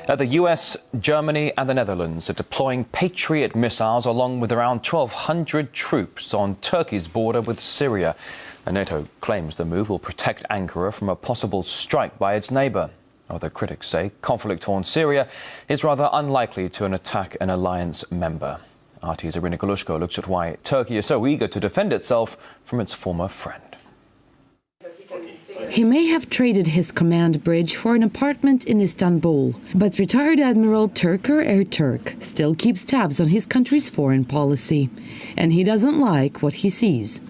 The US, Germany and the Netherlands are deploying Patriot missiles along with around 1,200 troops on Turkey's border with Syria. And NATO claims the move will protect Ankara from a possible strike by its neighbour. Other critics say conflict-torn Syria is rather unlikely to attack an alliance member. RT's Irina Galushko looks at why Turkey is so eager to defend itself from its former friend. He may have traded his command bridge for an apartment in Istanbul, but retired Admiral Turker Ertürk still keeps tabs on his country's foreign policy, and he doesn't like what he sees.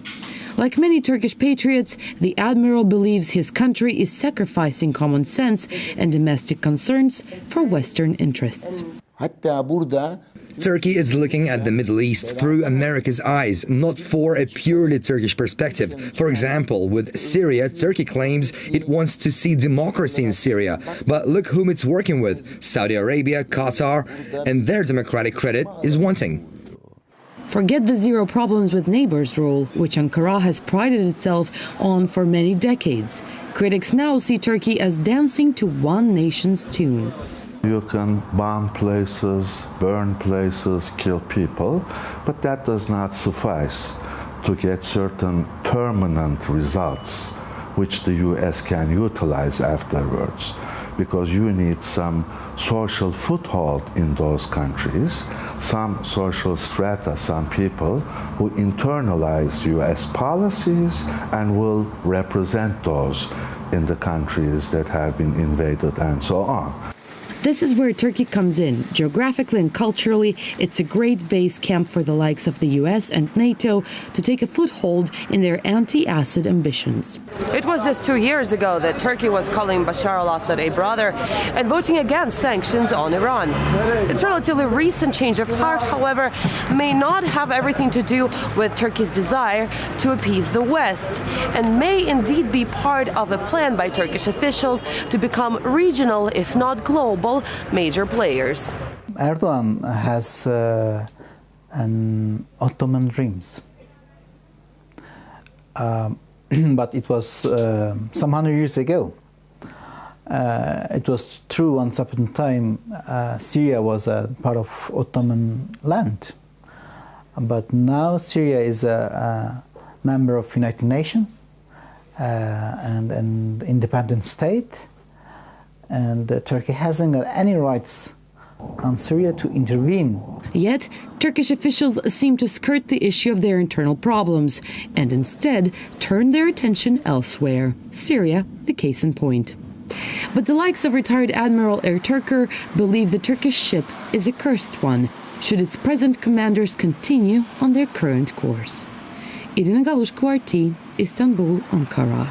Like many Turkish patriots, the admiral believes his country is sacrificing common sense and domestic concerns for Western interests. Turkey is looking at the Middle East through America's eyes, not for a purely Turkish perspective. For example, with Syria, Turkey claims it wants to see democracy in Syria. But look whom it's working with: Saudi Arabia, Qatar, and their democratic credit is wanting. Forget the zero problems with neighbors rule, which Ankara has prided itself on for many decades. Critics now see Turkey as dancing to one nation's tune. You can bomb places, burn places, kill people, but that does not suffice to get certain permanent results which the US can utilize afterwards, because you need some social foothold in those countries, some social strata, some people who internalize US policies and will represent those in the countries that have been invaded and so on. This is where Turkey comes in. Geographically and culturally, it's a great base camp for the likes of the US and NATO to take a foothold in their anti-Assad ambitions. It was just 2 years ago that Turkey was calling Bashar al-Assad a brother and voting against sanctions on Iran. Its relatively recent change of heart, however, may not have everything to do with Turkey's desire to appease the West, and may indeed be part of a plan by Turkish officials to become regional, if not global, major players. Erdogan has an Ottoman dreams, but it was some 100 years ago. It was true once upon a time Syria was a part of Ottoman land, but now Syria is a member of United Nations and an independent state. And Turkey hasn't got any rights on Syria to intervene. Yet, Turkish officials seem to skirt the issue of their internal problems and instead turn their attention elsewhere. Syria, the case in point. But the likes of retired Admiral Ertürk believe the Turkish ship is a cursed one, should its present commanders continue on their current course. Irina Galushko, RT, Istanbul, Ankara.